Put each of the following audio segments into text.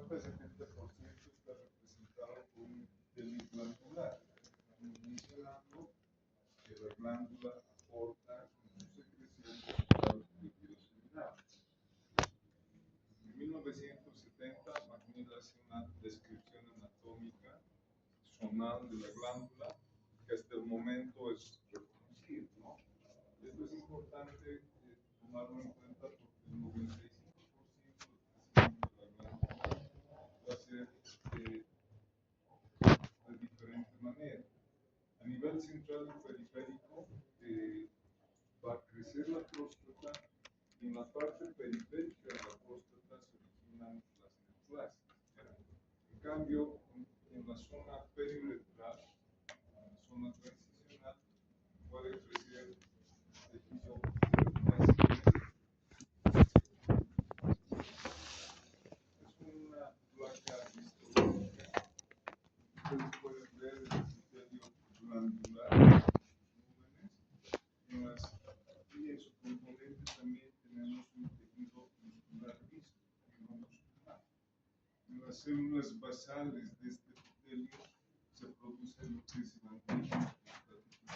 60 a 70% está representado por un epitelio glandular. Estamos mencionando que la glándula aporta su secreción a los fluidos urinarios. En 1970, Macmillan hace una descripción anatómica zonal de la glándula que hasta el momento es reconocido, ¿no? Esto es importante tomarlo en cuenta porque el 95% del crecimiento de la glándula va a ser de diferente manera. A nivel central y periférico va a crecer la próstata y en la parte periférica de la próstata se originan las neoplasias. En cambio, en la zona periuretral, en la zona transicional, puede crecer tejido neoplásico. Es una placa histológica. Ustedes pueden ver el epitelio glandular y en su componente también tenemos un tejido muscular visto, tejido muscular. En las células basales de este epitelio se produce lo que es el antígeno prostático.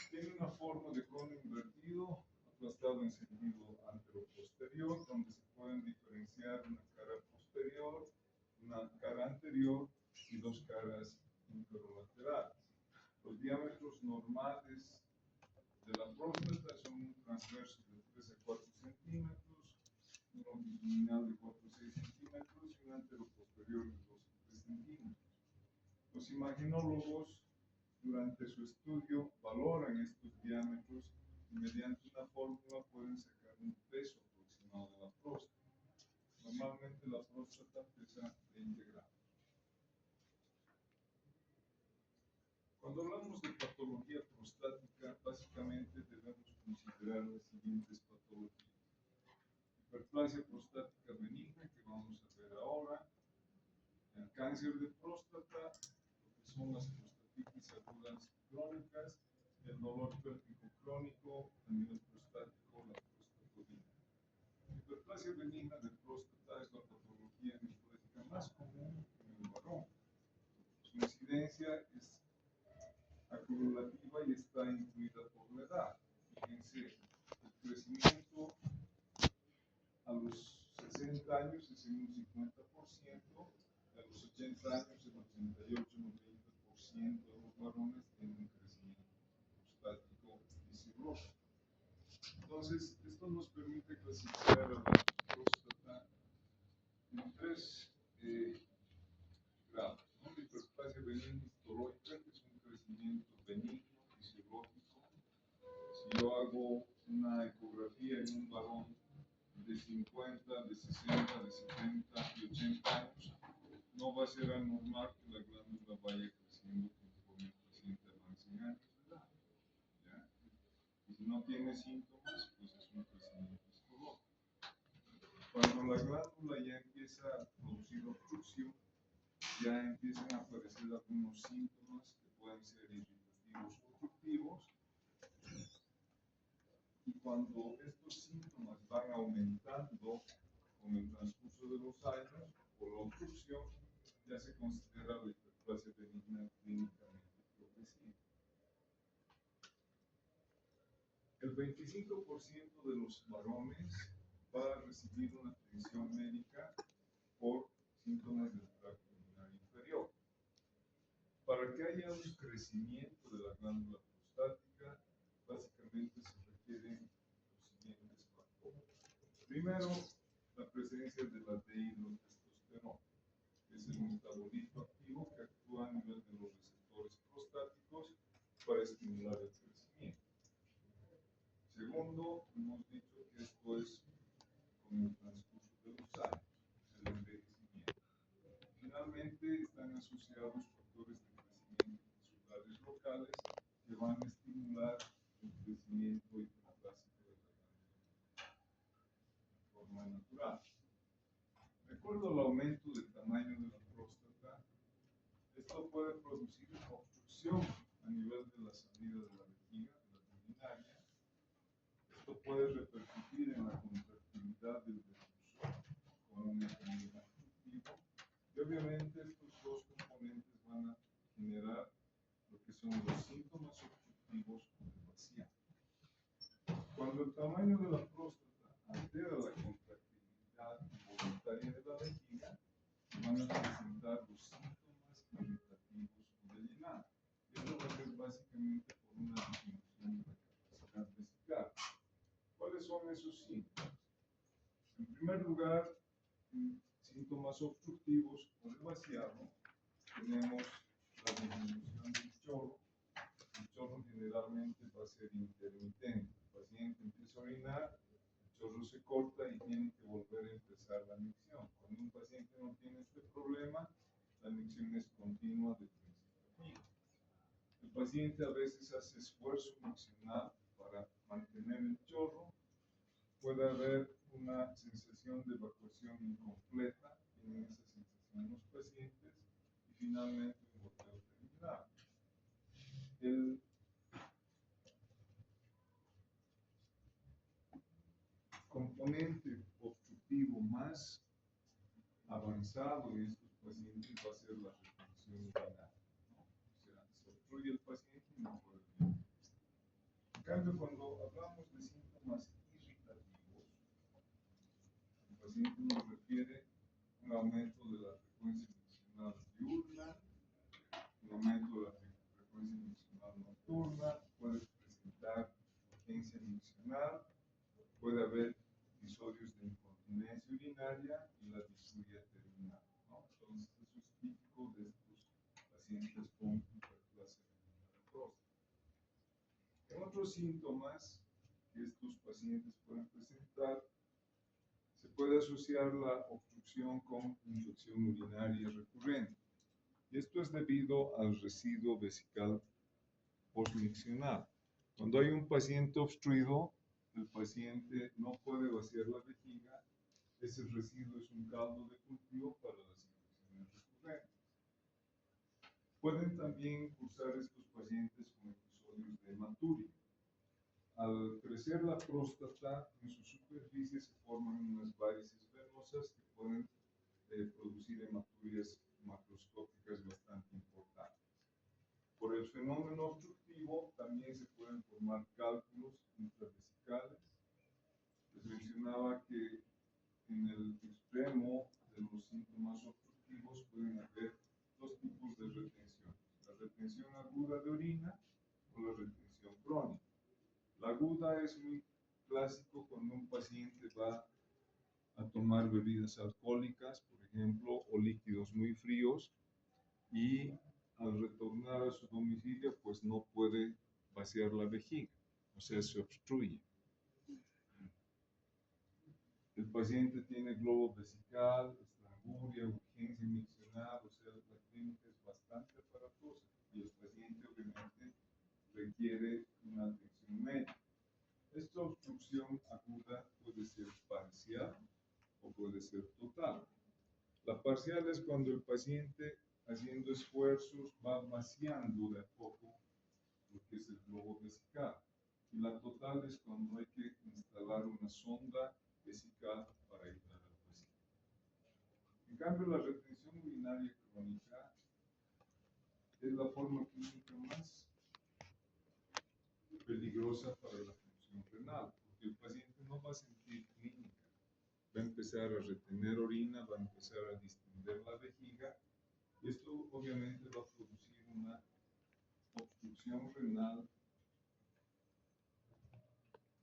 Tiene una forma de cono invertido, aplastado en sentido anteroposterior, donde se pueden diferenciar una cara posterior, una cara anterior y dos caras inferolaterales. Los diámetros normales de la próstata son un transverso de 3 a 4 centímetros, un longitudinal de 4 a 6 centímetros y un anteroposterior de 2 a 3 centímetros. Los imaginólogos durante su estudio valoran estos diámetros y mediante una fórmula pueden sacar un peso aproximado de la próstata. Normalmente la próstata pesa 20 gramos. Cuando hablamos de patología prostática, básicamente debemos considerar las siguientes patologías. Hiperplasia prostática benigna, que vamos a ver ahora, el cáncer de próstata, lo que son las prostatitis agudas crónicas, el dolor pélvico crónico, a nivel prostático, la prostatodina. Hiperplasia benigna de próstata es la patología neoplásica más común en el varón. Su incidencia es acumulativa y está influida por la edad. Fíjense, el crecimiento a los 60 años es en un 50%, a los 80 años el 88-90% de los varones tienen un crecimiento prostático y cirrosis. Entonces, esto nos permite clasificar a la próstata en 3 grados, ¿no? La hiperplasia benigna histológica, que es un crecimiento benigno fisiológico. Si yo hago una ecografía en un varón de 50, de 60, de 70 y 80 años, no va a ser anormal que la glándula vaya creciendo conforme el paciente avance en años de edad, ¿ya? Y si no tiene síntomas, pues es un crecimiento histológico. Cuando la glándula ya empieza a producir obstrucción, ya empiezan a aparecer algunos síntomas que pueden ser irritativos o obstructivos, y cuando estos síntomas van aumentando con el transcurso de los años por la obstrucción, ya se considera la hiperplasia benigna clínicamente progresiva. El 25% de los varones va a recibir una atención médica por síntomas del tracto urinario inferior. Para que haya un crecimiento de la glándula prostática, básicamente se requieren los siguientes factores. Primero, la presencia de la dihidrotestosterona, que es el metabolito activo que actúa a nivel de los receptores prostáticos para estimular el crecimiento. Segundo, hemos dicho que esto es con el transcurso de los años, el envejecimiento. Finalmente, están asociados factores de crecimiento tisulares locales que van a estimular el crecimiento hiperplásico de la glándula de forma natural. De acuerdo al aumento del tamaño de la próstata, esto puede producir obstrucción a nivel de la salida de la vejiga, de la urinaria. Esto puede repercutir en la contractilidad del primer lugar, síntomas obstructivos por el vaciado, tenemos la disminución del chorro. El chorro generalmente va a ser intermitente. El paciente empieza a orinar, el chorro se corta y tiene que volver a empezar la micción. Cuando un paciente no tiene este problema, la micción es continua de principio a fin. El paciente a veces hace esfuerzo miccional para mantener el chorro. Puede haber una sensación de evacuación incompleta, tienen esa sensación los pacientes, y finalmente un goteo terminal. El componente obstructivo más avanzado en estos pacientes va a ser la retención urinaria, ¿no? O sea, se obstruye el paciente y no puede orinar. En cambio, cuando hablamos de síntomas irritativos, el paciente nos refiere un aumento de la frecuencia miccional diurna, un aumento de la frecuencia miccional nocturna, puede presentar urgencia miccional, puede haber episodios de incontinencia urinaria y la disuria terminal, ¿no? Entonces, eso es típico de estos pacientes con hiperplasia femenina de próstata. En otros síntomas que estos pacientes pueden presentar, se puede asociar la obstrucción con infección urinaria recurrente. Y esto es debido al residuo vesical postmiccional. Cuando hay un paciente obstruido, el paciente no puede vaciar la vejiga. Ese residuo es un caldo de cultivo para las infecciones recurrentes. Pueden también cursar estos pacientes con episodios de hematuria. Al crecer la próstata, en su superficie se forman unas varices venosas que pueden producir hematurias macroscópicas bastante importantes. Por el fenómeno obstructivo también se pueden formar cálculos intravesicales. Les mencionaba que en el extremo de los síntomas obstructivos pueden haber dos tipos de retención: la retención aguda de orina o la retención crónica. La aguda es muy clásico cuando un paciente va a tomar bebidas alcohólicas, por ejemplo, o líquidos muy fríos, y al retornar a su domicilio, pues no puede vaciar la vejiga, o sea, se obstruye. El paciente tiene globo vesical, estranguria, urgencia miccional, o sea, la clínica es bastante aparatosa y el paciente obviamente requiere una atención médica. Esta obstrucción aguda puede ser parcial o puede ser total. La parcial es cuando el paciente, haciendo esfuerzos, va vaciando de a poco lo que es el globo vesical. Y la total es cuando hay que instalar una sonda vesical para aislar al paciente. En cambio, la retención urinaria crónica es la forma clínica más peligrosa para la función renal, porque el paciente no va a sentir clínica. Va a empezar a retener orina, va a empezar a distender la vejiga, y esto obviamente va a producir una obstrucción renal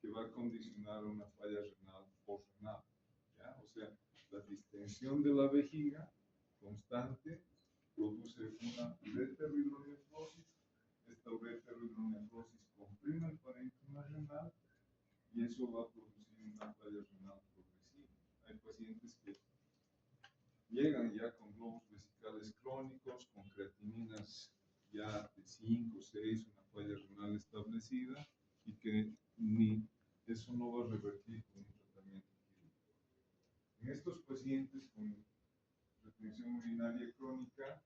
que va a condicionar una falla renal postrenal, ¿ya? O sea, la distensión de la vejiga constante produce una ureterohidronefrosis. Esta ureterohidronefrosis comprime el parénquima renal y eso va a producir una falla renal progresiva. Hay pacientes que llegan ya con globos vesicales crónicos, con creatininas ya de 5 o 6, una falla renal establecida, y que ni eso no va a revertir con un tratamiento quirúrgico. En estos pacientes con retención urinaria crónica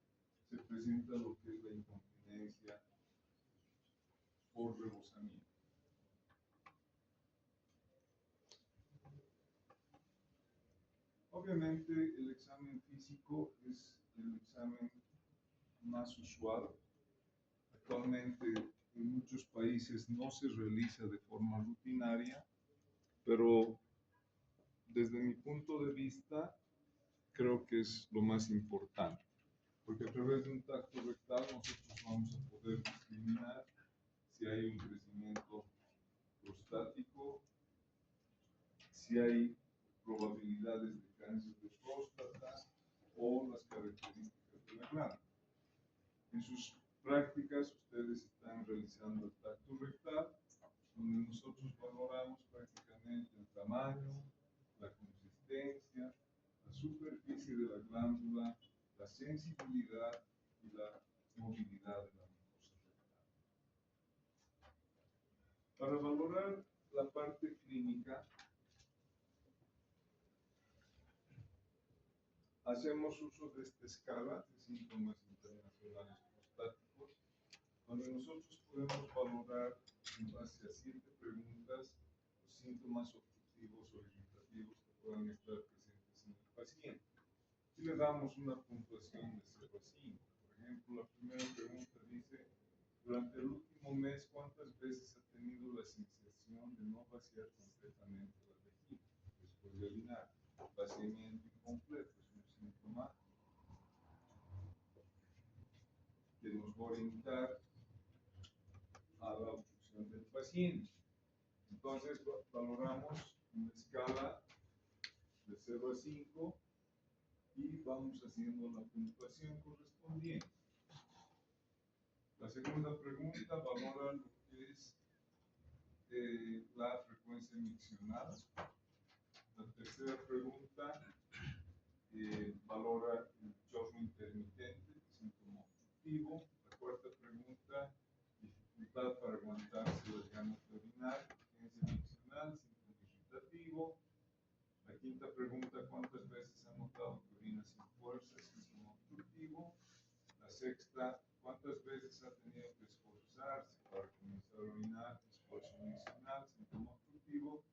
se presenta lo que es la incontinencia por rebosamiento. Obviamente el examen físico es el examen más usual. Actualmente en muchos países no se realiza de forma rutinaria, pero desde mi punto de vista creo que es lo más importante, porque a través de un tacto rectal nosotros vamos a poder discriminar si hay un crecimiento prostático, si hay probabilidad posibilidades de cáncer de próstata o las características de la glándula. En sus prácticas ustedes están realizando el tacto rectal, donde nosotros valoramos prácticamente el tamaño, la consistencia, la superficie de la glándula, la sensibilidad y la movilidad de la mucosa rectal. Para valorar la parte clínica, hacemos uso de esta escala de síntomas internacionales prostáticos, donde nosotros podemos valorar en base a 7 preguntas los síntomas obstructivos o irritativos que puedan estar presentes en el paciente. Y le damos una puntuación de 0 a 5. Por ejemplo, la primera pregunta dice: durante el último mes, ¿cuántas veces ha tenido la sensación de no vaciar completamente la vejiga después de orinar? Vaciamiento incompleto es un síntoma que nos va a orientar a la obstrucción del paciente. Entonces, valoramos una escala de 0 a 5 y vamos haciendo la puntuación correspondiente. La segunda pregunta valora lo que es la frecuencia miccional. La tercera pregunta valora el chorro intermitente, síntoma obstructivo. La cuarta pregunta, dificultad para aguantarse las ganas de orinar, urgencia miccional, síntoma irritativo. La quinta pregunta, ¿cuántas veces ha notado que orina sin fuerza, síntoma obstructivo? La sexta, ¿cuántas veces ha tenido que esforzarse para comenzar a orinar, esfuerzo miccional, síntoma obstructivo?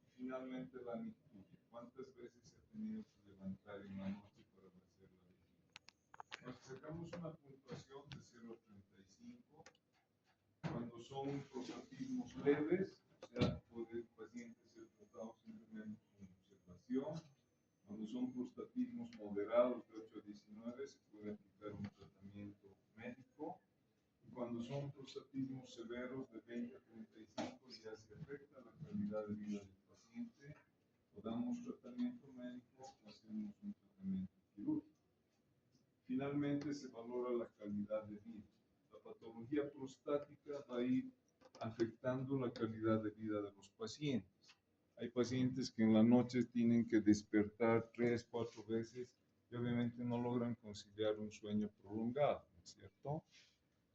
Y finalmente la nicturia, ¿cuántas veces ha tenido que levantar en la noche para vaciar la vejiga? Nos sacamos una puntuación de 0 a 35. Cuando son prostatismos leves, o sea, puede el paciente ser tratado simplemente con observación. Cuando son prostatismos moderados de 8 a 19, se puede aplicar un tratamiento médico. Y cuando son prostatismos severos de 20 a 35, ya se afecta la calidad de vida del paciente. O damos tratamiento médico o hacemos un tratamiento quirúrgico. Finalmente, se valora la calidad de vida. La patología prostática va a ir afectando la calidad de vida de los pacientes. Hay pacientes que en la noche tienen que despertar 3, 4 veces y obviamente no logran conciliar un sueño prolongado, ¿no es cierto?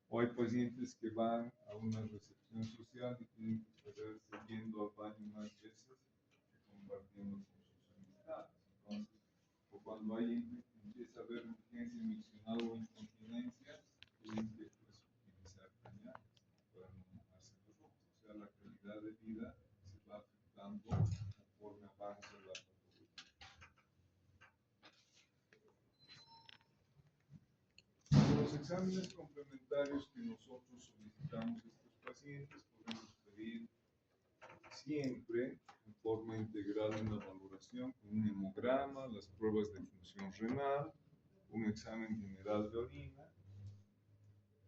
O hay pacientes que van a una recepción social y tienen que perderse yendo al baño más veces que compartiendo con sus amistades. Entonces, o cuando empieza a haber urgencia miccional o incontinencia, tienen que utilizar pañales para no mojarse los ojos. O sea, la calidad de vida se va afectando conforme avanza la patología. Los exámenes complementarios que nosotros solicitamos a estos pacientes podemos pedir siempre en forma integral una valoración con un hemograma, las pruebas de función renal, un examen general de orina.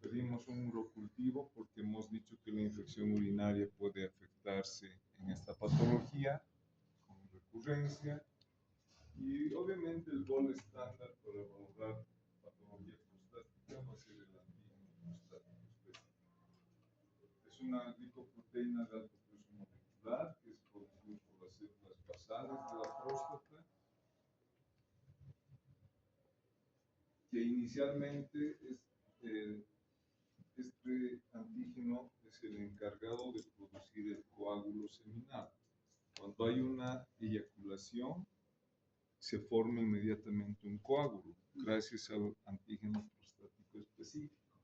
Pedimos un urocultivo porque hemos dicho que la infección urinaria puede afectarse en esta patología con recurrencia. Y obviamente el gol estándar para valorar patología prostática va a ser el antígeno prostático específico. Es una glicoproteína de alto peso molecular que es producido por las células basales de la próstata, que inicialmente este antígeno es el encargado de producir el coágulo seminal. Cuando hay una eyaculación, se forma inmediatamente un coágulo, gracias al antígeno prostático específico.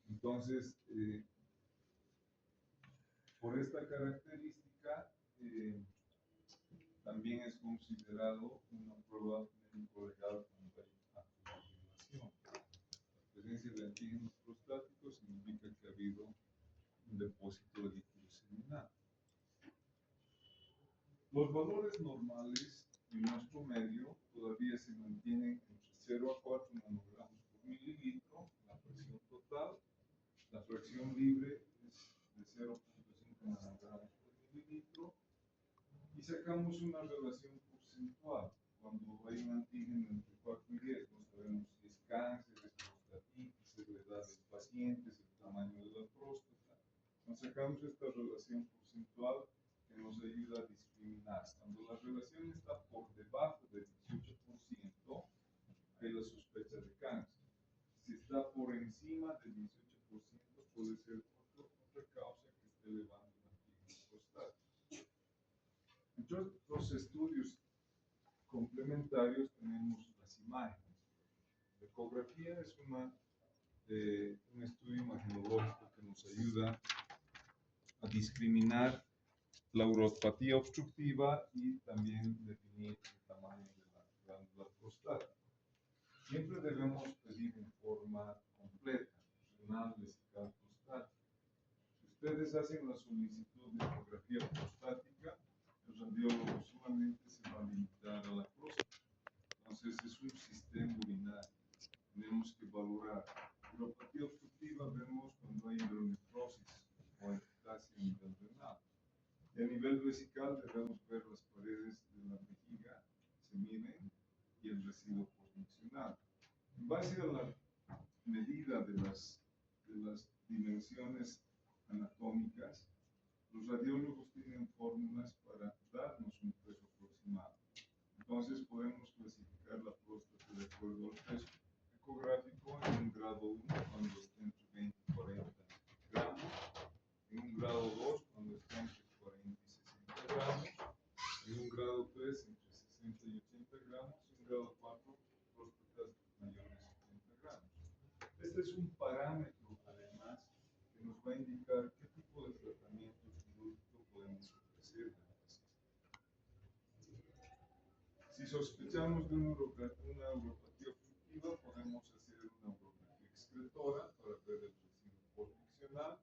Entonces, por esta característica, también es considerado una prueba médico-legal cuando hay autoflagellación. La presencia de antígenos prostáticos significa que ha habido un depósito de líquido seminal. Los valores normales en nuestro medio todavía se mantienen entre 0 a 4 nanogramos por mililitro, la presión total. La fracción libre es de 0.5 nanogramos por mililitro. Y sacamos una relación porcentual. complementarios tenemos las imágenes. La ecografía es un estudio imagenológico que nos ayuda a discriminar la uropatía obstructiva y también definir el tamaño de la glándula prostática. Siempre debemos pedir en forma completa, renal, vesical, prostática. Si ustedes hacen la solicitud de ecografía prostática, el radiólogo solamente se va a limitar a la próstata. Entonces es un sistema urinario. Tenemos que valorar. Uropatía obstructiva vemos cuando hay hidronefrosis o ectasia a nivel renal. Y a nivel vesical debemos ver las paredes de la vejiga, se miden, y el residuo postmiccional. En base a la medida de las dimensiones anatómicas, los radiólogos tienen fórmulas para darnos un peso aproximado. Entonces podemos clasificar la próstata de acuerdo al peso ecográfico en un grado 1 cuando está entre 20 y 40 gramos, en un grado 2 cuando está entre 40 y 60 gramos, en un grado 3 entre 60 y 80 gramos, y en un grado 4 próstatas mayores a 70 gramos. Este es un parámetro, además, que nos va a indicar qué tipo de tratamiento quirúrgico podemos ofrecer a la paciente. Si sospechamos de una uropatía obstructiva, podemos hacer una urografía excretora para ver el residuo postmiccional.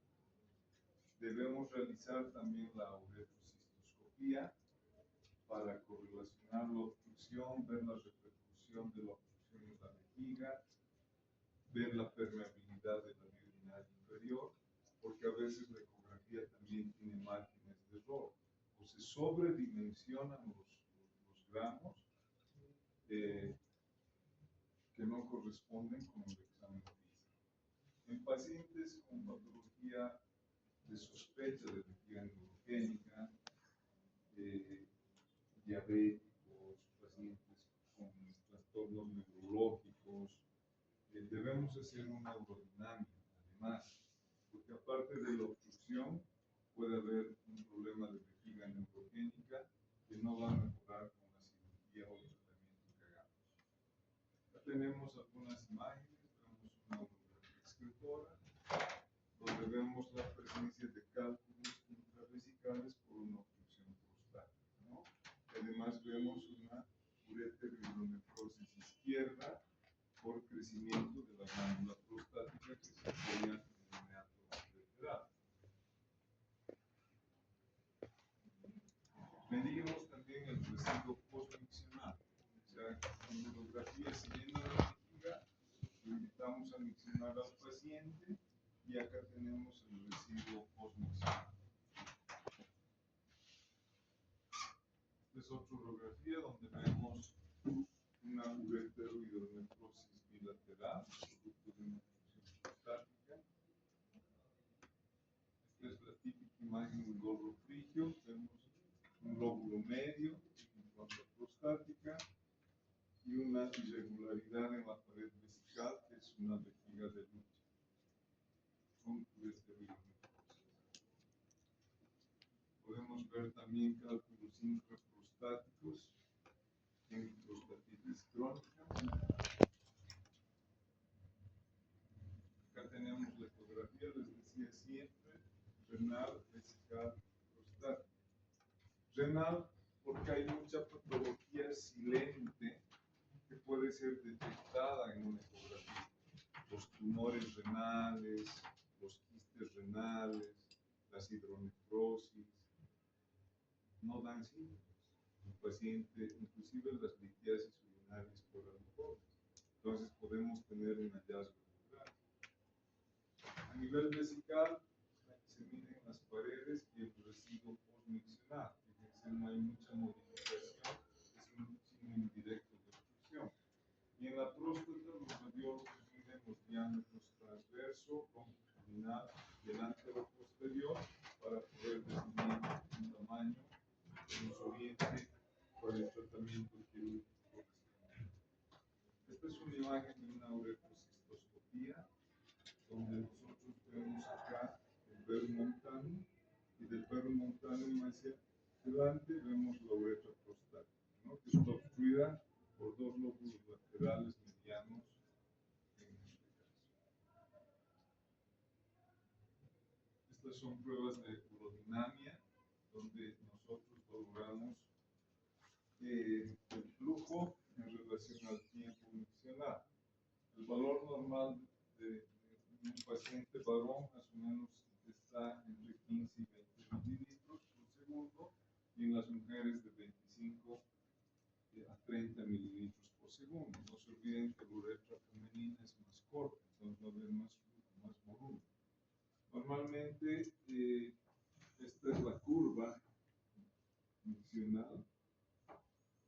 Debemos realizar también la uretrocistoscopía para correlacionar la obstrucción, ver la repercusión de la obstrucción en la vejiga, ver la permeabilidad de la vía urinaria inferior, porque a veces la ecografía también tiene márgenes de error, o se sobredimensionan los gramos que no corresponden con el examen físico. En pacientes con patología de sospecha de vejiga neurogénica, diabéticos, pacientes con trastornos neurológicos, debemos hacer una urodinámica, además, porque aparte de la obstrucción, puede haber un problema de vejiga neurogénica que no va a mejorar con la cirugía o el tratamiento que hagamos. Acá tenemos algunas imágenes, vemos una urografía excretora, donde vemos la presencia de cálculos intravesicales por una obstrucción prostática, ¿no? Y además vemos una ureterohidronefrosis izquierda por crecimiento de la glándula prostática que se apoya en el meato lateral. Medimos también el residuo postmiccional. O sea, en urografía, siguiendo la vejiga, lo invitamos a miccionar al paciente y acá tenemos el residuo postmiccional. Esta es otra urografía donde vemos una ureterohidronefrosis bilateral, producto de una obstrucción prostática. Esta es la típica imagen de un glóbulo frigio. Vemos un lóbulo medio en cuanto a prostática y una irregularidad en la pared vesical, que es una vejiga de lucha con ureterohidronefrosis. Podemos ver también cálculos intraprostáticos en prostatitis crónica. Acá tenemos la ecografía, les decía siempre, renal, vesical, prostática. Renal, porque hay mucha patología silente que puede ser detectada en una ecografía. Los tumores renales, los quistes renales, las hidronefrosis, no dan síntomas. El paciente, inclusive las litiasis urinarias por alcohol. Entonces podemos tener un hallazgo renal. A nivel vesical, se miden las paredes y el residuo postmiccional. Fíjense, no hay mucha modificación, es un signo indirecto de obstrucción. Y en la próstata, los radiólogos miden los diámetros transverso, longitudinal y el antero-posterior para poder definir un tamaño que nos oriente para el tratamiento quirúrgico. Esta es una imagen de una uretrocistoscopía, donde nosotros vemos acá el verum montanum, y del verum montanum hacia adelante vemos la uretra construida por dos lóbulos laterales medianos en este caso. Estas son pruebas de urodinamia, donde nosotros valoramos el flujo en relación al tiempo miccional. El valor normal de un paciente varón más o menos está entre 15 y 20 mililitros por segundo, y en las mujeres de 25 a 30 mililitros por segundo. No se olviden que la uretra femenina es más corta, entonces va a haber más flujo, más volumen. Normalmente, esta es la curva miccional,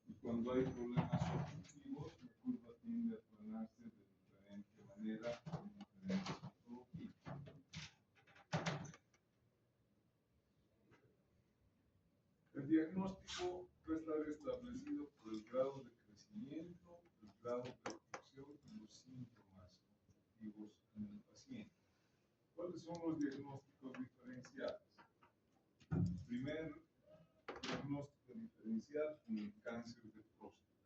y cuando hay problemas obstructivos, la curva tiende a aplanarse de diferente manera en diferentes patologías. El diagnóstico puede estar establecido por el grado de crecimiento, el grado de obstrucción y los síntomas obstructivos en el paciente. ¿Cuáles son los diagnósticos diferenciales? Primer diagnóstico diferencial en el cáncer de próstata,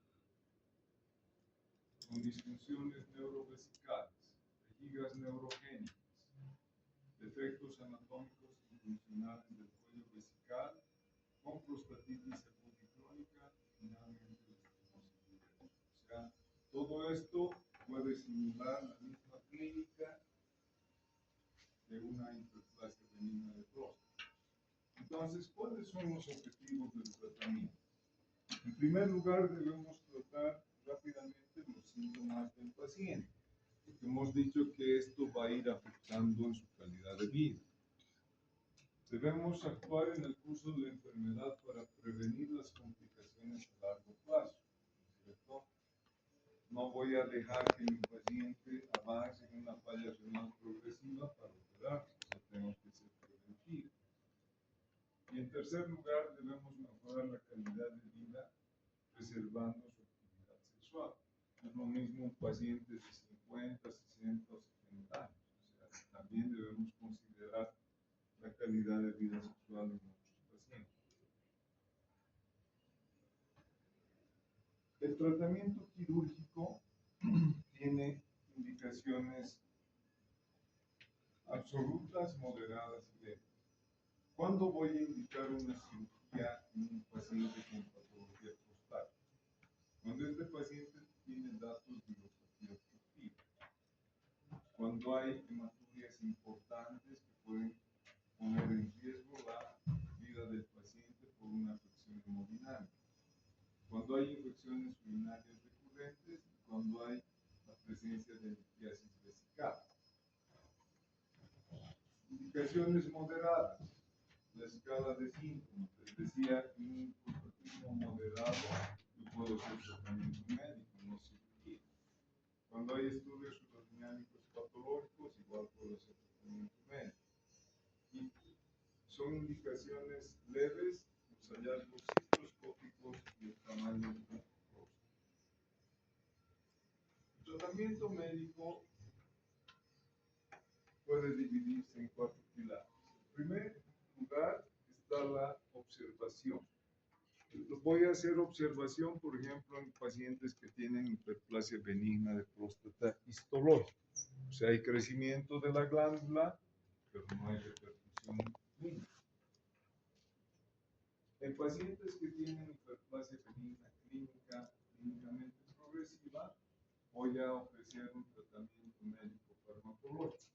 con disfunciones neurovesicales, vejigas neurogénicas, defectos anatómicos y funcionales del cuello vesical, con prostatitis epidicrónica y finalmente la estenosis urétrica. O sea, todo esto puede simular la misma clínica de una hiperplasia benigna de próstata. Entonces, ¿cuáles son los objetivos del tratamiento? En primer lugar, debemos tratar rápidamente los síntomas del paciente, porque hemos dicho que esto va a ir afectando en su calidad de vida. Debemos actuar en el curso de la enfermedad para prevenir las complicaciones a largo plazo, ¿cierto? No voy a dejar que mi paciente avance en una falla renal progresiva para operarse, o sea, tenemos que ser preventivos. Y en tercer lugar, debemos mejorar la calidad de vida preservando su actividad sexual. Es lo mismo un paciente de 50, 60 o 70 años. O sea, también debemos considerar la calidad de vida sexual de nuestros pacientes. El tratamiento quirúrgico tiene indicaciones absolutas, moderadas y leves. ¿Cuándo voy a indicar una cirugía en un paciente con patología prostática? Cuando este paciente tiene datos de uropatía obstructiva, cuando hay hematurias importantes que pueden poner en riesgo la vida del paciente por una afección hemodinámica, cuando hay infecciones urinarias recurrentes y cuando hay la presencia de litiasis vesical. Indicaciones moderadas, la escala de síntomas. Les decía, un hipopatismo moderado, yo puedo hacer tratamiento médico, no cirugía. Cuando hay estudios urodinámicos patológicos, igual puedo hacer tratamiento médico. Y son indicaciones leves, los hallazgos cistoscópicos y el tamaño de la próstata. El tratamiento médico puede dividirse en 4 pilares. En primer lugar está la observación. Voy a hacer observación, por ejemplo, en pacientes que tienen hiperplasia benigna de próstata histológica. O sea, hay crecimiento de la glándula, pero no hay repercusión clínica. En pacientes que tienen hiperplasia benigna clínicamente progresiva, voy a ofrecer un tratamiento médico farmacológico.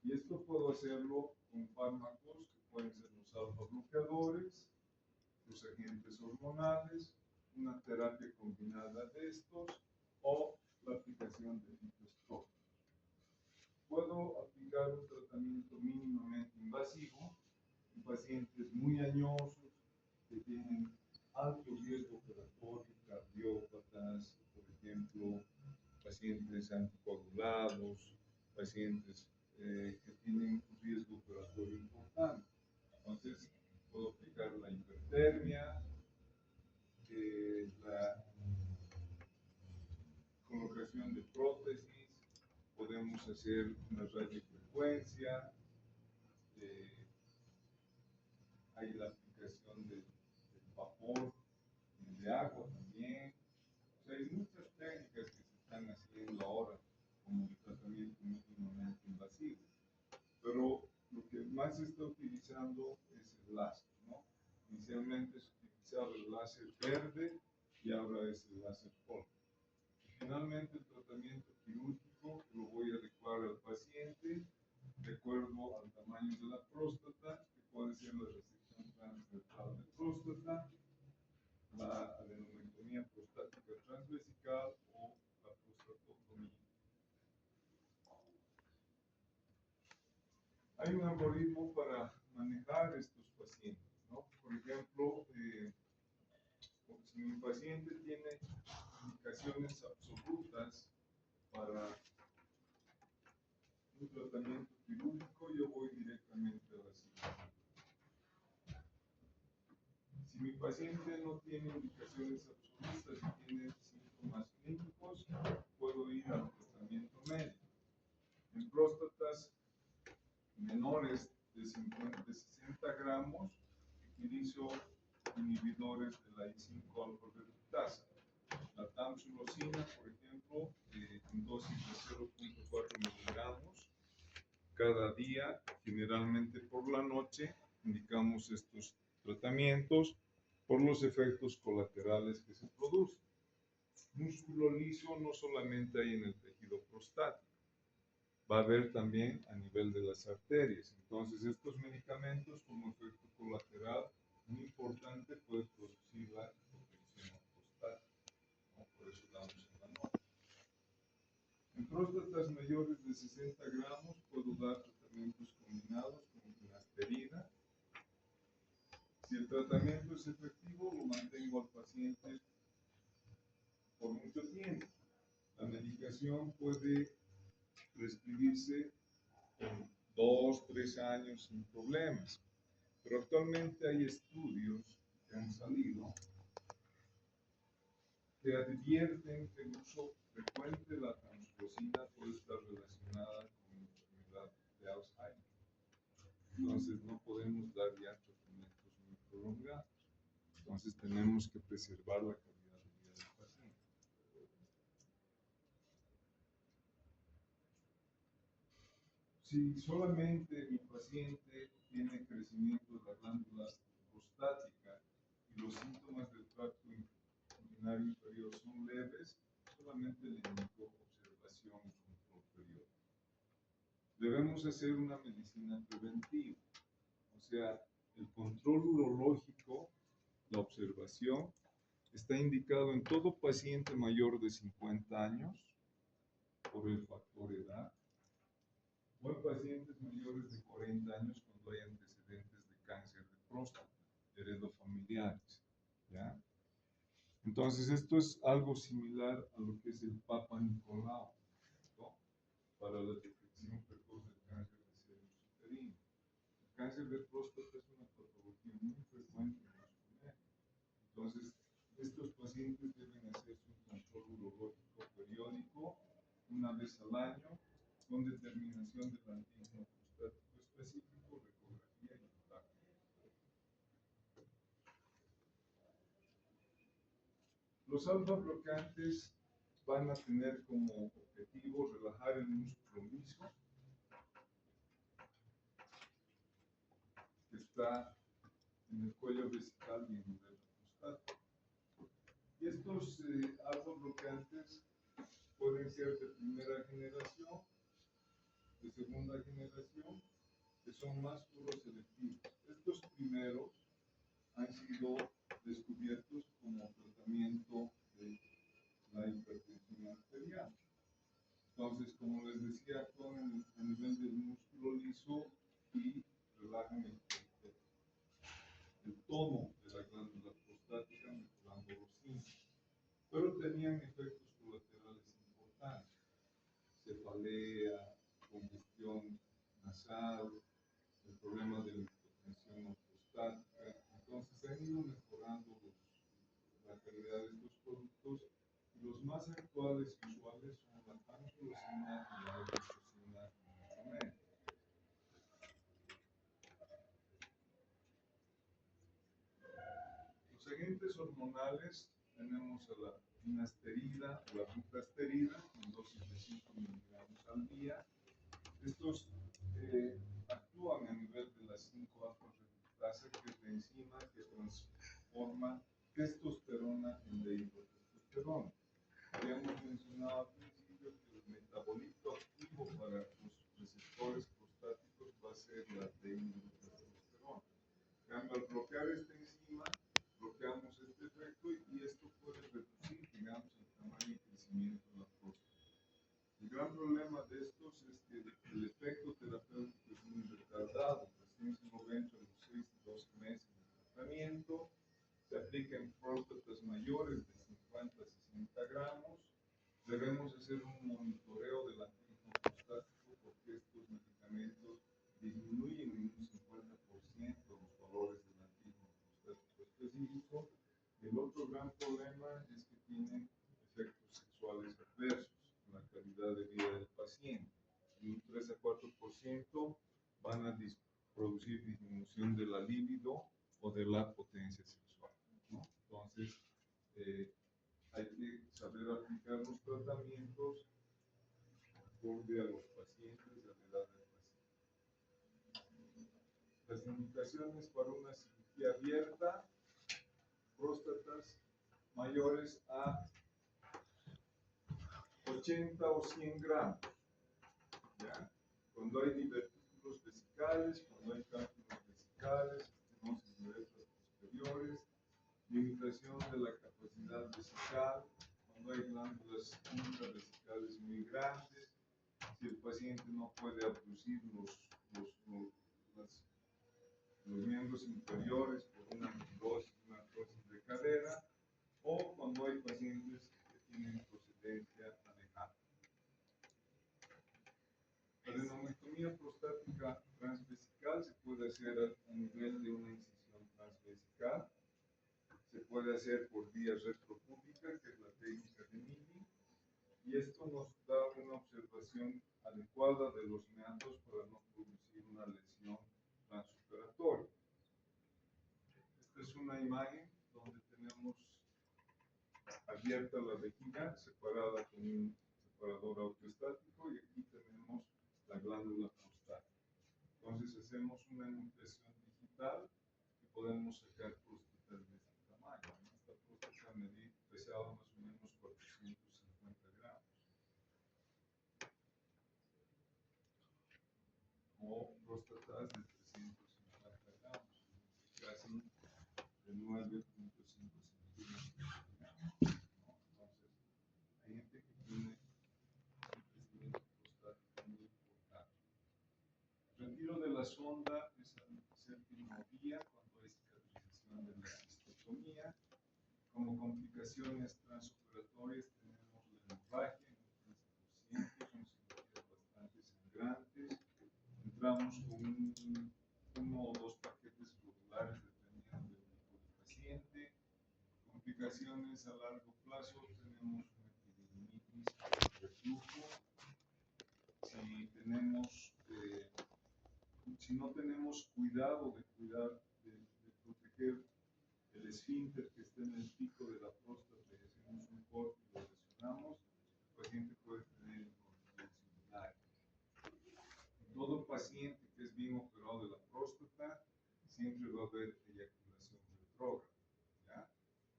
Y esto puedo hacerlo con fármacos que pueden ser los alfa-bloqueadores, los agentes hormonales, una terapia combinada de estos o la aplicación de fitoestrógenos. Puedo aplicar un tratamiento mínimamente invasivo en pacientes muy añosos que tienen alto riesgo operatorio, cardiópatas, por ejemplo, pacientes anticoagulados, pacientes que tienen un riesgo operatorio importante. Entonces, puedo aplicar la hipertermia, la colocación de prótesis, podemos hacer una radiofrecuencia, hay la aplicación del vapor, de agua también, láser verde y ahora es el láser polvo. Finalmente, el tratamiento quirúrgico lo voy a adecuar al paciente de acuerdo al tamaño de la próstata, que puede ser la resección transversal de próstata, la adenolectomía prostática transvesical o la prostatectomía. Hay un algoritmo para manejar estos pacientes, ¿no? Por ejemplo, si mi paciente tiene indicaciones absolutas para un tratamiento quirúrgico, yo voy directamente a la cirugía. Si mi paciente no tiene indicaciones absolutas y tiene síntomas clínicos, puedo ir al tratamiento médico. En próstatas menores de 60 gramos, utilizo inhibidores de la I5-alfa reductasa. La tamsulosina, por ejemplo, en dosis de 0.4 miligramos cada día, generalmente por la noche, indicamos estos tratamientos por los efectos colaterales que se producen. Músculo liso no solamente hay en el tejido prostático, va a haber también a nivel de las arterias. Entonces, estos medicamentos como efecto colateral muy importante pueden producir la hipotensión prostática, ¿no? Por eso damos en la noche. En próstatas mayores de 60 gramos puedo dar tratamientos combinados con finasterida. Si el tratamiento es efectivo, lo mantengo al paciente por mucho tiempo. La medicación puede prescribirse en 2, 3 años sin problemas. Pero actualmente hay estudios que han salido que advierten que el uso frecuente de la tamsulosina puede estar relacionada con la enfermedad de Alzheimer. Entonces no podemos dar ya tratamientos muy prolongados. Entonces tenemos que preservar la calidad de vida del paciente. Si solamente mi paciente tiene crecimiento de la glándula prostática y los síntomas del tracto urinario inferior son leves, solamente le indico observación y control periódico. Debemos hacer una medicina preventiva, o sea, el control urológico, la observación, está indicado en todo paciente mayor de 50 años por el factor edad, o en pacientes mayores de 40 años cuando hay antecedentes de cáncer de próstata, heredofamiliares, ¿ya? Entonces, esto es algo similar a lo que es el Papa Nicolau, ¿no? Para la detección precoz del cáncer de seno uterino. El cáncer de próstata es una patología muy frecuente en los jóvenes. Entonces, estos pacientes deben hacerse un control urológico periódico una vez al año, con determinación del antígeno prostático específico, ecografía y ecografía. Los alfa bloqueantes van a tener como objetivo relajar el músculo liso que está en el cuello vesical y en el nivel prostático. Y estos alfa bloqueantes pueden ser de primera generación, de segunda generación, que son más uroselectivos. Estos primeros han sido descubiertos como tratamiento de la hipertensión arterial. Entonces, como les decía, actúan a nivel del músculo liso y relajan el tono de la glándula prostática, mejorando los síntomas. Pero tenían efectos colaterales importantes: cefalea, combustión nasal, el problema de la hipertensión prostática. Entonces, han ido mejorando la calidad de estos productos. Y los más actuales y usuales son la tamsulosina y la oxitocina y mucho menos. Los agentes hormonales, tenemos a la finasterida o la dutasterida en dosis de 5 miligramos al día. Estos actúan a nivel de la 5-alfa reductasa, que es la enzima que transforma testosterona en dehidrotestosterona. Habíamos mencionado al principio que el metabolito activo para los receptores prostáticos va a ser la dehidrotestosterona. En cambio, al bloquear esta enzima, bloqueamos este efecto y esto puede reducir, digamos, el tamaño y crecimiento de la próstata. El gran problema de estos es que el efecto terapéutico es muy retardado. Recién se lo ve entre los 6 y 12 meses de tratamiento. Se aplica en próstatas mayores de 50 a 60 gramos. Debemos hacer un monitoreo del antígeno prostático porque estos medicamentos disminuyen en un 50% los valores del antígeno prostático específico. El otro gran problema es que tienen efectos sexuales adversos en la calidad de vida del paciente. Y un 3 a 4% van a producir disminución de la libido o de la potencia sexual, ¿no? Entonces, hay que saber aplicar los tratamientos acorde a los pacientes, a la edad del paciente. Las indicaciones para una cirugía abierta, próstatas mayores a 80 o 100 gramos, ¿ya? Cuando hay divertículos vesicales, cuando hay cálculos vesicales, estenosis de uretras posteriores, limitación de la capacidad vesical, cuando hay glándulas intravesicales muy grandes, si el paciente no puede abducir los miembros inferiores por una artrosis de cadera, o cuando hay pacientes que tienen procedencia alejada. La adenomectomía prostática transvesical se puede hacer a nivel de una incisión transvesical. Se puede hacer por vía retropúbica, que es la técnica de Mini, y esto nos da una observación adecuada de los meandros para no producir una lesión transoperatoria. Esta es una imagen donde tenemos abierta la vejiga separada con un separador autoestático y aquí tenemos la glándula prostática. Entonces hacemos una enucleación digital y podemos sacar próstatas de este tamaño, ¿no? Esta próstata pesaba más o menos 450 gramos. O próstatas de 350 gramos, casi de 9.5 centímetros. Entonces, hay gente que tiene un crecimiento prostático muy importante. El retiro de la sonda es al séptimo día, cuando hay cicatrización de la cistectomía. Como complicaciones transoperatorias tenemos la hemorragia en un 15%, son cirugías bastante sangrantes. Entramos con uno o dos paquetes globulares dependiendo del tipo de paciente. Complicaciones a largo plazo, tenemos una epididimitis por reflujo. Si no tenemos cuidado de proteger el esfínter que está en el pico de la próstata y hacemos un corte y lo lesionamos, el paciente puede tener incontinencia urinaria. Todo paciente que es bien operado de la próstata siempre va a haber eyaculación retrógrada, ¿ya?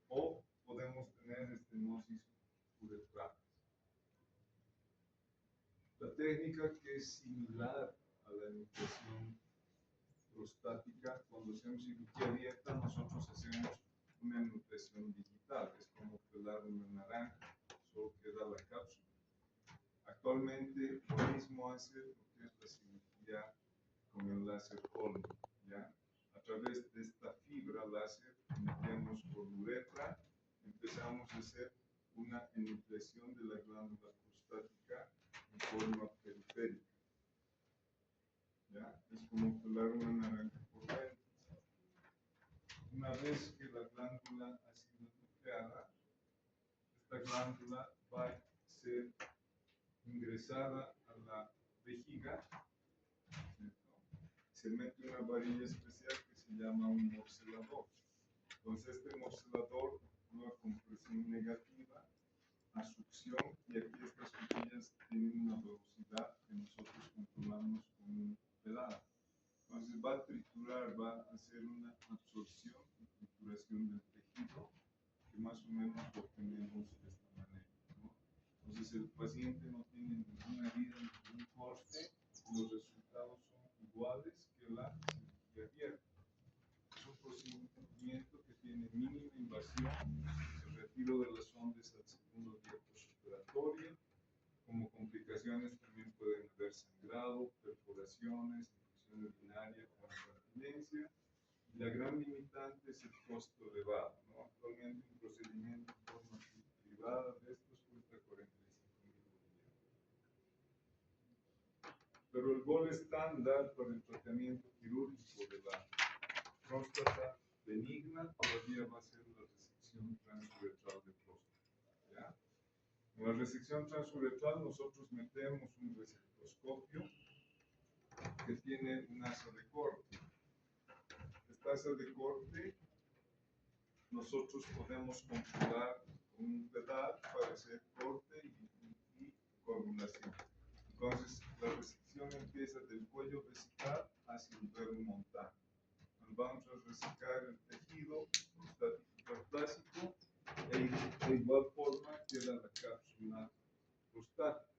O podemos tener estenosis uretral. La técnica que es similar a la enucleación prostática, cuando hacemos cirugía abierta, nosotros hacemos una enucleación digital, es como pelar una naranja, solo queda la cápsula. Actualmente lo mismo hace lo que es la cirugía con el láser Holm, ¿ya? A través de esta fibra láser metemos por uretra, empezamos a hacer una enucleación de la glándula prostática en forma periférica, ¿ya? Es como pelar una naranja por dentro. Una vez que la glándula ha sido nucleada, esta glándula va a ser ingresada a la vejiga, ¿cierto? Se mete una varilla especial que se llama un morcelador. Entonces este morcelador actúa con presión negativa a succión, y aquí estas cuchillas tienen una velocidad que nosotros controlamos con un pedal. Entonces va a triturar, va a hacer una absorción y trituración del tejido Entonces el paciente no tiene ninguna herida, ningún corte, los resultados son iguales que la cirugía abierta. Es un procedimiento que tiene mínima invasión, el retiro de las sondas al segundo día postoperatorio. Como complicaciones también pueden haber sangrado, perforaciones, infección urinaria con incontinencia. La gran limitante es el costo elevado, ¿no? Actualmente un procedimiento en forma privada de estos cuesta 45,000 bolivianos. Pero el gol estándar para el tratamiento quirúrgico de la próstata benigna todavía va a ser la resección transuretral de próstata, ¿ya? En la resección transuretral nosotros metemos un resectoscopio que tiene un asa de corte. Esta asa de corte nosotros podemos controlar con un pedal para hacer corte y coagulación. Entonces la resección empieza del cuello vesical hacia el verbo montano. Vamos a resecar el tejido hiperplásico e de igual forma queda la cápsula prostática.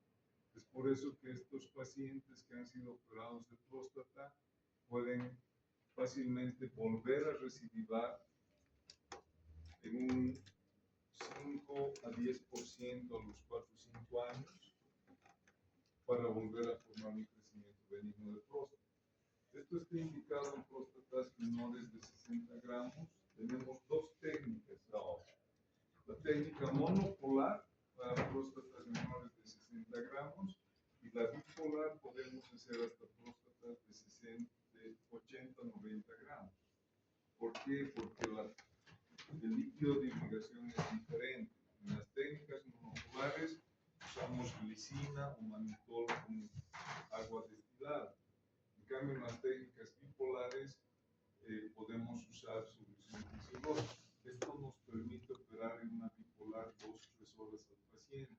Es por eso que estos pacientes que han sido operados de próstata pueden fácilmente volver a recidivar en un 5 a 10% a los 4 o 5 años para volver a formar un crecimiento benigno de próstata. Esto está indicado en próstatas menores de 60 gramos. Tenemos dos técnicas ahora. La técnica monopolar para próstatas menores de 60 gramos y la bipolar podemos hacer hasta próstatas de 80 a 90 gramos. ¿Por qué? Porque el líquido de irrigación es diferente. En las técnicas monopolares usamos glicina o mannitol con agua destilada. En cambio, en las técnicas bipolares podemos usar solución fisiológica. Esto nos permite operar en una bipolar 2 o 3 horas al paciente.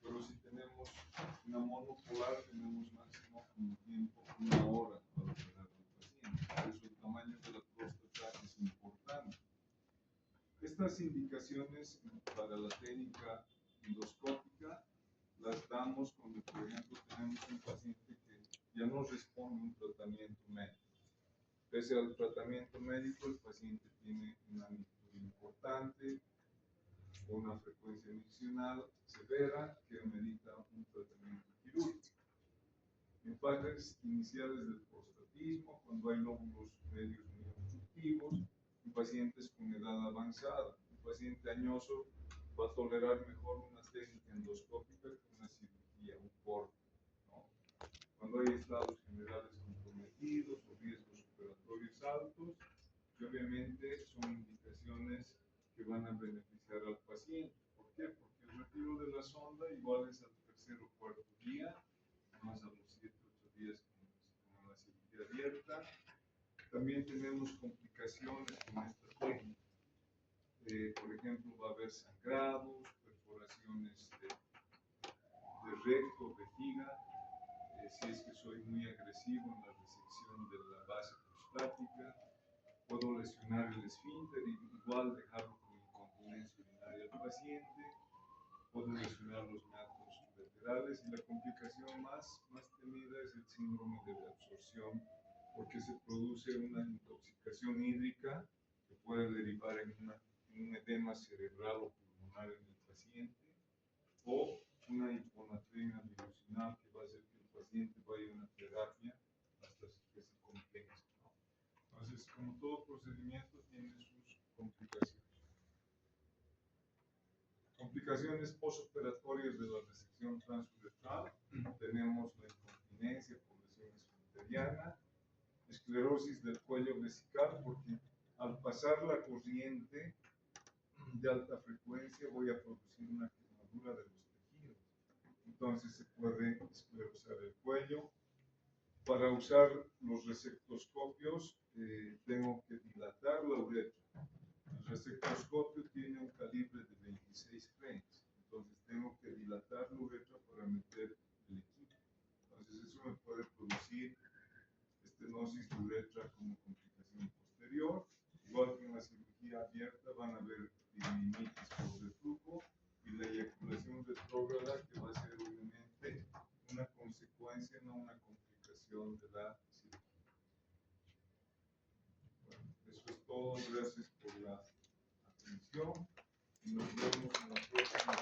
Pero si tenemos una monopolar, tenemos máximo como tiempo 1 hora para operar al paciente. Por eso el tamaño de la próstata es importante. Estas indicaciones para la técnica endoscópica las damos cuando, por ejemplo, tenemos un paciente que ya no responde a un tratamiento médico. Pese al tratamiento médico, el paciente tiene una amplitud importante, una frecuencia miccional severa que amerita un tratamiento quirúrgico. En fases iniciales del prostatismo, cuando hay lóbulos medios muy obstructivos, en pacientes con edad avanzada, un paciente añoso va a tolerar mejor una técnica endoscópica que una cirugía, un corte, ¿no? Cuando hay estados generales comprometidos o riesgos operatorios altos, y obviamente son indicaciones que van a beneficiar al paciente. ¿Por qué? Porque el retiro de la sonda igual es al tercer o cuarto día, más a los 7 o 8 días con la cirugía abierta. También tenemos complicaciones con esta técnica. Por ejemplo, va a haber sangrados, perforaciones de recto, vejiga, si es que soy muy agresivo en la resección de la base prostática, puedo lesionar el esfínter y igual dejarlo con incontinencia urinaria al paciente, puedo lesionar los meatos laterales y la complicación más temida es el síndrome de reabsorción, porque se produce una intoxicación hídrica que puede derivar en un edema cerebral o pulmonar en el paciente, o una hiponatremia dilucional que va a hacer que el paciente vaya a una terapia hasta que se compense, ¿no? Entonces, como todo procedimiento tiene sus complicaciones. Complicaciones postoperatorias de la resección transuretral, tenemos la incontinencia por lesión esfinteriana, esclerosis del cuello vesical, porque al pasar la corriente de alta frecuencia voy a producir una quemadura de los tejidos. Entonces se puede esclerosar el cuello. Para usar los resectoscopios tengo que dilatar la uretra. El resectoscopio tiene un calibre de 26 French, entonces tengo que dilatar la uretra para meter el equipo. Entonces eso me puede producir estenosis de uretra como complicación posterior. Igual que en la cirugía abierta van a haber epididimitis por reflujo y la eyaculación retrógrada que va gracias por la atención y nos vemos en la próxima